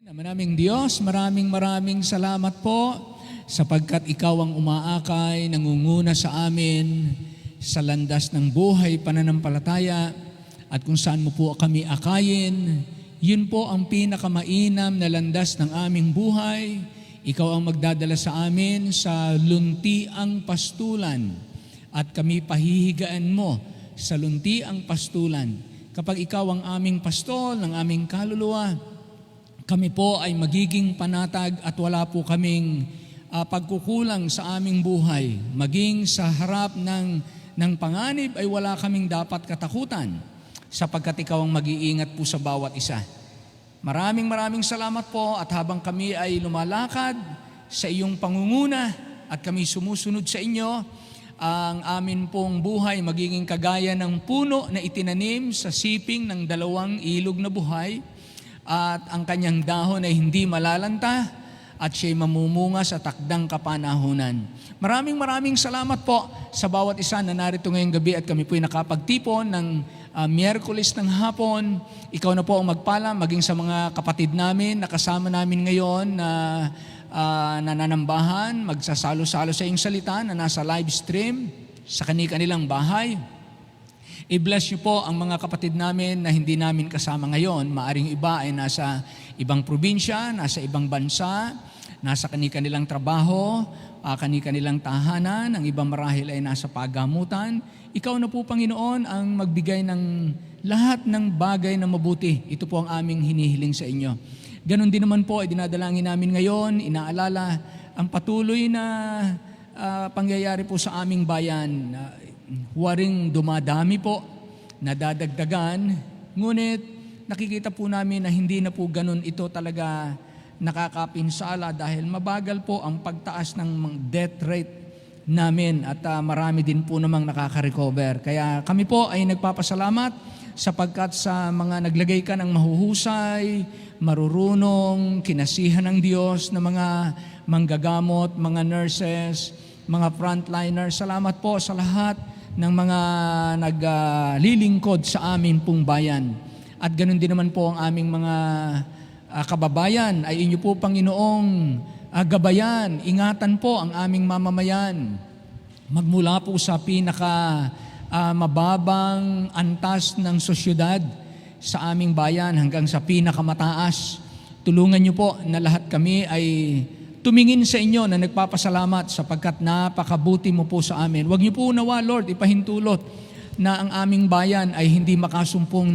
Maraming Diyos, maraming salamat po sapagkat ikaw ang umaakay, nangunguna sa amin sa landas ng buhay, pananampalataya at kung saan mo po kami akayin, yun po ang pinakamainam na landas ng aming buhay. Ikaw ang magdadala sa amin sa luntiang pastulan at kami pahihigaan mo sa luntiang pastulan. Kapag ikaw ang aming pastol ng aming kaluluwa, kami po ay magiging panatag at wala po kaming pagkukulang sa aming buhay. Maging sa harap ng panganib ay wala kaming dapat katakutan sapagkat ikaw ang mag-iingat po sa bawat isa. Maraming salamat po at habang kami ay lumalakad sa iyong pangunguna at kami sumusunod sa inyo, ang amin pong buhay magiging kagaya ng puno na itinanim sa siping ng dalawang ilog na buhay, at ang kanyang dahon ay hindi malalanta at siya'y mamumunga sa takdang kapanahunan. Maraming salamat po sa bawat isa na narito ngayong gabi at kami po'y nakapagtipon ng Miyerkules ng hapon. Ikaw na po ang magpala maging sa mga kapatid namin na kasama namin ngayon na nananambahan, magsasalo-salo sa iyong salita na nasa live stream sa kanilang bahay. I-bless niyo po ang mga kapatid namin na hindi namin kasama ngayon. Maaring iba ay nasa ibang probinsya, nasa ibang bansa, nasa kanilang trabaho, kanilang tahanan, ang ibang marahil ay nasa pagamutan. Ikaw na po, Panginoon, ang magbigay ng lahat ng bagay na mabuti. Ito po ang aming hinihiling sa inyo. Ganon din naman po ay dinadalangin namin ngayon, inaalala ang patuloy na pangyayari po sa aming bayan. Waring dumadami po, nadadagdagan, ngunit nakikita po namin na hindi na po ganun ito talaga nakakapinsala dahil mabagal po ang pagtaas ng death rate namin at marami din po namang nakaka-recover. Kaya kami po ay nagpapasalamat sapagkat sa mga naglagay ka ng mahuhusay, marurunong, kinasihan ng Diyos na mga manggagamot, mga nurses, mga frontliners. Salamat po sa lahat ng mga naglilingkod sa amin pong bayan. At ganoon din naman po ang aming mga kababayan ay inyo po, Panginoong, gabayan, ingatan po ang aming mamamayan. Magmula po sa mababang antas ng sosyudad sa aming bayan hanggang sa pinakamataas. Tulungan niyo po na lahat kami ay tumingin sa inyo na nagpapasalamat sapagkat napakabuti mo po sa amin. Huwag niyo po nawa, Lord, ipahintulot na ang aming bayan ay hindi makasumpong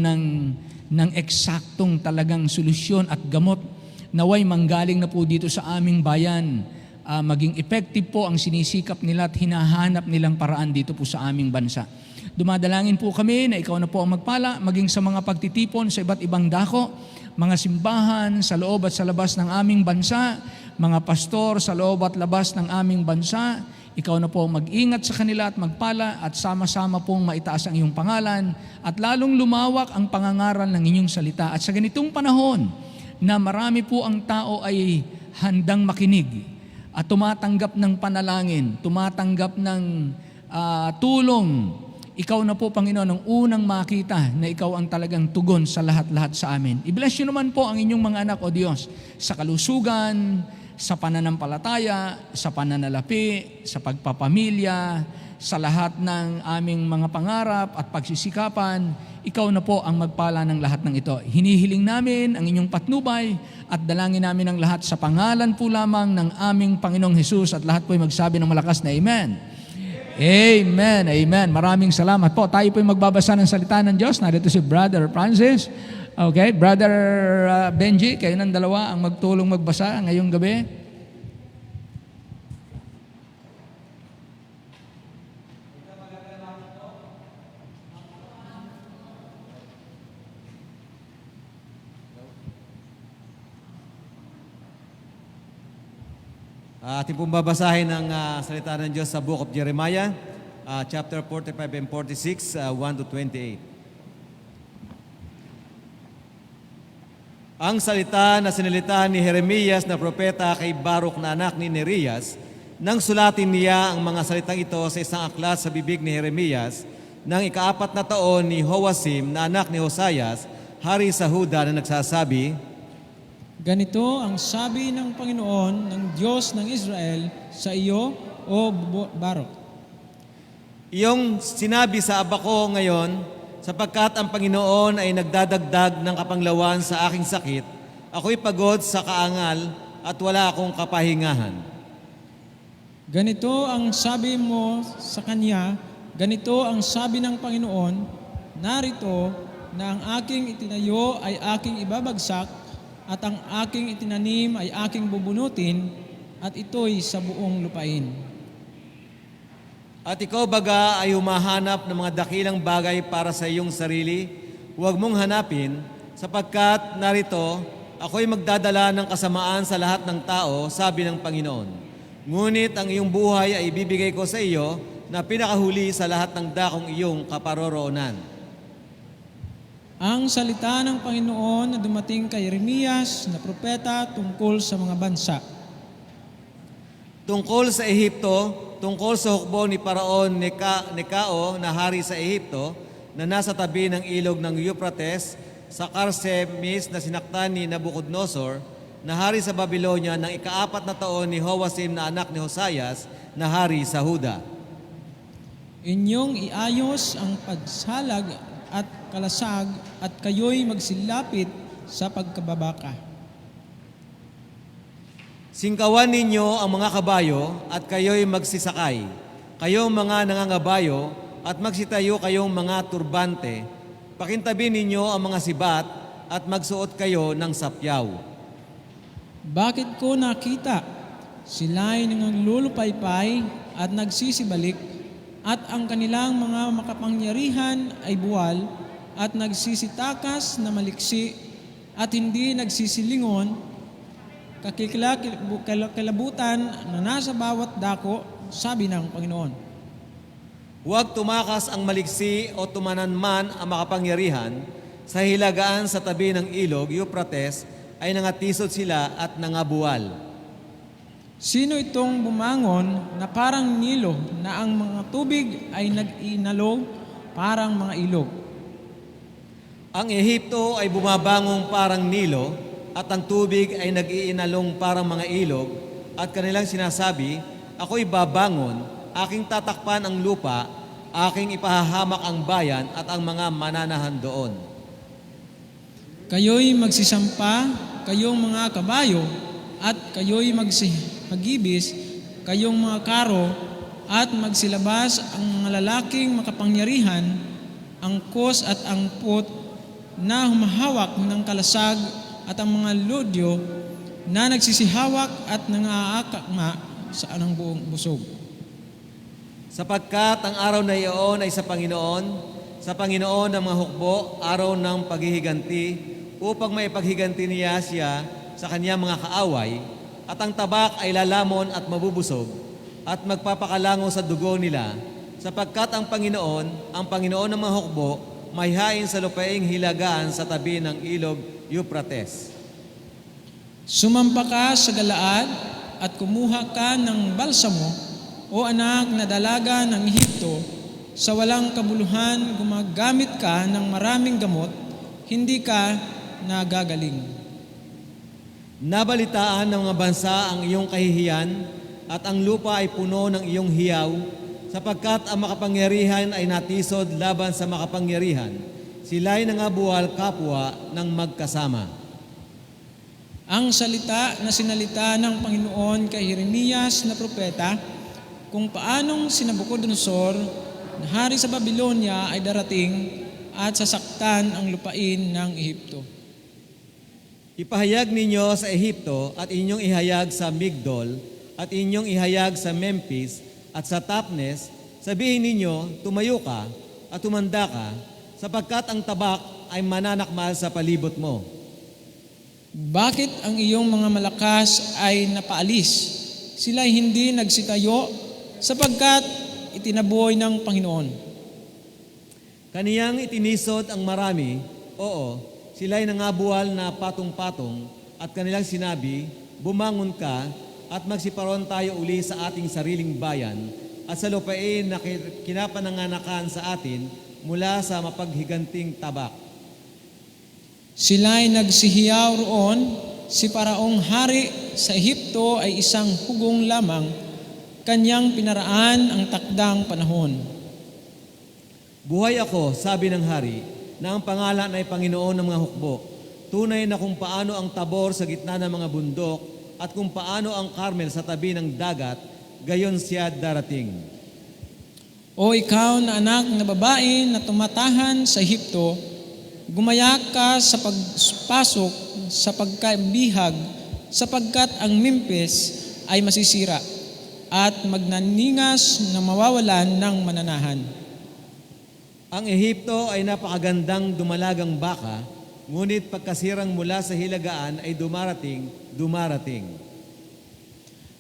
ng eksaktong talagang solusyon at gamot. Naway manggaling na po dito sa aming bayan. Maging effective po ang sinisikap nila at hinahanap nilang paraan dito po sa aming bansa. Dumadalangin po kami na ikaw na po ang magpala, maging sa mga pagtitipon sa iba't ibang dako, mga simbahan sa loob at sa labas ng aming bansa, mga pastor sa loob at labas ng aming bansa. Ikaw na po mag-ingat sa kanila at magpala at sama-sama pong maitaas ang iyong pangalan at lalong lumawak ang pangangaral ng inyong salita. At sa ganitong panahon na marami po ang tao ay handang makinig at tumatanggap ng panalangin, tumatanggap ng tulong, ikaw na po, Panginoon, ang unang makita na ikaw ang talagang tugon sa lahat-lahat sa amin. I-bless niyo naman po ang inyong mga anak, O Diyos, sa kalusugan, sa pananampalataya, sa pananalapi, sa pagpapamilya, sa lahat ng aming mga pangarap at pagsisikapan. Ikaw na po ang magpala ng lahat ng ito. Hinihiling namin ang inyong patnubay at dalangin namin ang lahat sa pangalan po lamang ng aming Panginoong Hesus at lahat po ay magsabi ng malakas na Amen. Amen, amen. Maraming salamat po. Tayo po ay magbabasa ng salita ng Diyos. Narito si Brother Francis. Okay, Brother Benji, kayo ng dalawa ang magtulong magbasa ngayong gabi. Ating pong babasahin ang salita ng Diyos sa Book of Jeremiah, chapter 45 and 46, 1 to 28. Ang salita na sinalitahan ni Jeremias na propeta kay Baruch na anak ni Nerias, nang sulatin niya ang mga salitang ito sa isang aklat sa bibig ni Jeremias, nang ika-4 na taon ni Joasim na anak ni Hosayas, hari sa Huda, na nagsasabi, Ganito ang sabi ng Panginoon ng Diyos ng Israel sa iyo, O Baruk. Iyong sinabi sa aba ko ngayon, sapagkat ang Panginoon ay nagdadagdag ng kapanglawan sa aking sakit, ako'y pagod sa kaangal at wala akong kapahingahan. Ganito ang sabi mo sa kanya, ganito ang sabi ng Panginoon, narito na ang aking itinayo ay aking ibabagsak at ang aking itinanim ay aking bubunutin at ito'y sa buong lupain. At ikaw baga ay humahanap ng mga dakilang bagay para sa iyong sarili, huwag mong hanapin, sapagkat narito, ako'y magdadala ng kasamaan sa lahat ng tao, sabi ng Panginoon. Ngunit ang iyong buhay ay ibibigay ko sa iyo na pinakahuli sa lahat ng dakong iyong kaparoroonan. Ang salita ng Panginoon na dumating kay Jeremias na propeta tungkol sa mga bansa. Tungkol sa Ehipto, tungkol sa hukbo ni Paraon Nekao na hari sa Ehipto na nasa tabi ng ilog ng Euphrates sa Karsemis na sinaktan ni Nabucodonosor na hari sa Babylonia ng ika-4 na taon ni Joacim na anak ni Josias na hari sa Huda. Inyong iayos ang pagsalag at kalasag at kayo'y magsilapit sa pagkababaka. Singkawan ninyo ang mga kabayo at kayo'y magsisakay. Kayong mga nangangabayo at magsitayo kayong mga turbante. Pakintabi ninyo ang mga sibat at magsuot kayo ng sapyaw. Bakit ko nakita? Sila'y nanglulupaypay at nagsisibalik at ang kanilang mga makapangyarihan ay buwal at nagsisitakas na maliksi at hindi nagsisilingon, kakilabutan na nasa bawat dako, sabi ng Panginoon. Huwag tumakas ang maliksi o tumanan man ang makapangyarihan, sa hilagaan sa tabi ng ilog, Euphrates, ay nangatisod sila at nangabuwal. Sino itong bumangon na parang Nilo na ang mga tubig ay nag-inalog parang mga ilog? Ang Ehipto ay bumabangong parang Nilo at ang tubig ay nag-iinalong parang mga ilog at kanilang sinasabi, ako'y babangon, aking tatakpan ang lupa, aking ipahahamak ang bayan at ang mga mananahan doon. Kayo'y magsisampa, kayong mga kabayo, at kayo'y magibis, kayong mga karo, at magsilabas ang mga lalaking makapangyarihan, angkos at angpot na humahawak ng kalasag at ang mga lodyo na nagsisihawak at nangaakakma sa anang buong busog. Sapagkat ang araw na iyon ay sa Panginoon ng mga hukbo, araw ng paghihiganti, upang may paghiganti niya siya sa kanyang mga kaaway, at ang tabak ay lalamon at mabubusog, at magpapakalango sa dugo nila, sapagkat ang Panginoon ng mga hukbo, may hain sa lupaing hilagaan sa tabi ng ilog Euphrates. Sumampa ka sa Galaad at kumuha ka ng balsamo, o anak na dalaga ng Ehipto, sa walang kabuluhan gumagamit ka ng maraming gamot, hindi ka nagagaling. Nabalitaan ng mga bansa ang iyong kahihiyan at ang lupa ay puno ng iyong hiyaw, sapagkat ang makapangyarihan ay natisod laban sa makapangyarihan. Sila'y nangabuwal kapwa ng magkasama. Ang salita na sinalita ng Panginoon kay Jeremias na propeta kung paanong si Nabucodonosor na hari sa Babylonia ay darating at sasaktan ang lupain ng Ehipto. Ipahayag ninyo sa Ehipto at inyong ihayag sa Migdol at inyong ihayag sa Memphis at sa Tapnes, sabihin ninyo, tumayo ka at tumanda ka, sapagkat ang tabak ay mananakmal sa palibot mo. Bakit ang iyong mga malakas ay napaalis? Sila'y hindi nagsitayo sapagkat itinaboy ng Panginoon. Kaniyang itinisod ang marami, oo, sila'y nangabuwal na patong-patong at kanilang sinabi, bumangon ka at magsiparon tayo uli sa ating sariling bayan at sa lupain na kinapananganakan sa atin mula sa mapaghiganting tabak. Sila'y nagsihiyaw roon si Paraong hari sa Ehipto ay isang hugong lamang, kanyang pinaraan ang takdang panahon. Buhay ako, sabi ng hari, na ang pangalan ay Panginoon ng mga hukbo. Tunay na kung paano ang Tabor sa gitna ng mga bundok at kung paano ang Carmel sa tabi ng dagat, gayon siya darating. O ikaw na anak na babae na tumatahan sa Ehipto, gumayak ka sa pagpasok sa pagkabihag, sapagkat ang Memphis ay masisira at magnaningas na mawawalan ng mananahan. Ang Ehipto ay napakagandang dumalagang baka, ngunit pagkasirang mula sa hilagaan ay dumarating.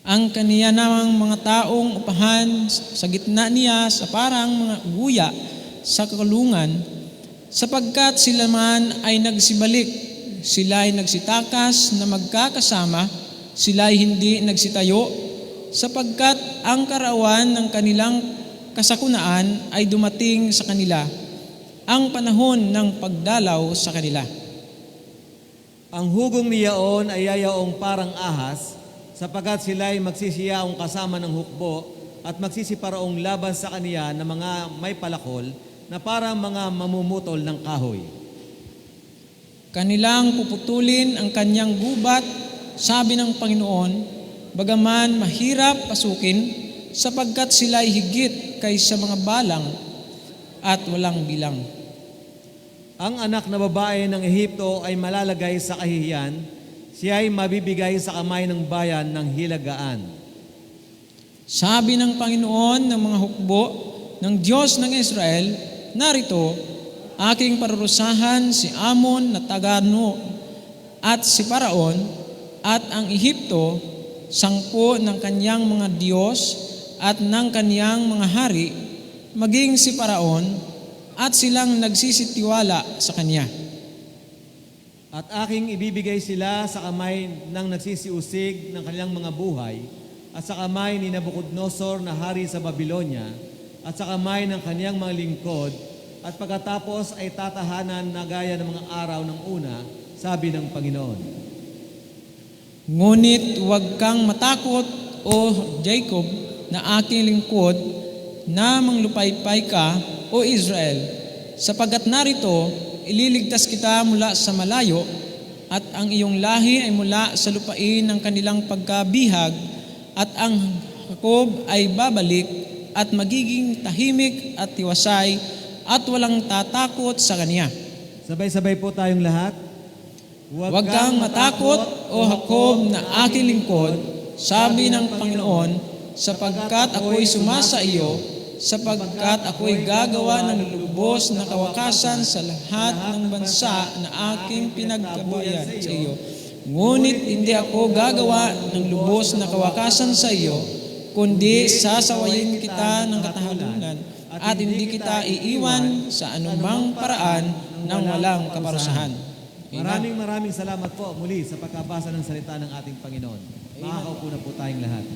Ang kaniya namang mga taong upahan sa gitna niya sa parang mga guya sa kakulungan, sapagkat sila man ay nagsibalik, sila ay nagsitakas na magkakasama, sila ay hindi nagsitayo, sapagkat ang karawan ng kanilang kasakunaan ay dumating sa kanila, ang panahon ng pagdalaw sa kanila. Ang hugong niyaon ay yayaong parang ahas, sapagkat sila ay magsisiyaong kasama ng hukbo at magsisiparaong laban sa kaniya na mga may palakol na parang mga mamumutol ng kahoy. Kanilang puputulin ang kanyang gubat, sabi ng Panginoon, bagaman mahirap pasukin, sapagkat sila ay higit kaysa mga balang at walang bilang. Ang anak na babae ng Ehipto ay malalagay sa kahihiyan, siya ay mabibigay sa kamay ng bayan ng hilagaan. Sabi ng Panginoon ng mga hukbo ng Diyos ng Israel, narito, aking parurusahan si Amon na taga-No at si Paraon at ang Ehipto, sangpo ng kanyang mga Diyos at ng kaniyang mga hari, maging si Paraon at silang nagsisitiwala sa kanya. At aking ibibigay sila sa kamay ng nagsisiusig ng kanilang mga buhay at sa kamay ni Nabucodonosor na hari sa Babylonia at sa kamay ng kaniyang mga lingkod at pagkatapos ay tatahanan na gaya ng mga araw ng una, sabi ng Panginoon. Ngunit huwag kang matakot, O Jacob, na aking lingkod, na manglupaypay ka, O Israel, sapagkat narito, ililigtas kita mula sa malayo at ang iyong lahi ay mula sa lupain ng kanilang pagkabihag at ang Jacob ay babalik at magiging tahimik at tiwasay at walang tatakot sa kanya. Sabay-sabay po tayong lahat. Huwag kang matakot, O Jacob, na aking lingkod, sabi ng Panginoon, sapagkat ako'y sumasa iyo, sapagkat ako'y gagawa ng lubos na kawakasan sa lahat ng bansa na aking pinagkabuyan sa iyo. Ngunit hindi ako gagawa ng lubos na kawakasan sa iyo, kundi sasawayin kita ng katahalunan at hindi kita iiwan sa anumang paraan ng walang kaparusahan. Maraming salamat po muli sa pagkabasa ng salita ng ating Panginoon. Makakaupo na po tayong lahat.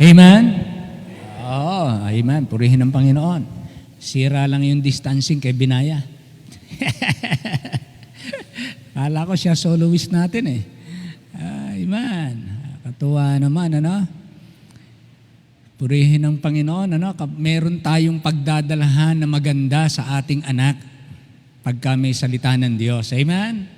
Amen? Oo, amen. Purihin ng Panginoon. Sira lang yung distancing kay Binaya. Kala ko siya soloist natin eh. Amen. Katuwa naman, ano? Purihin ng Panginoon, ano? Meron tayong pagdadalahan na maganda sa ating anak pagka may salita ng Diyos. Amen?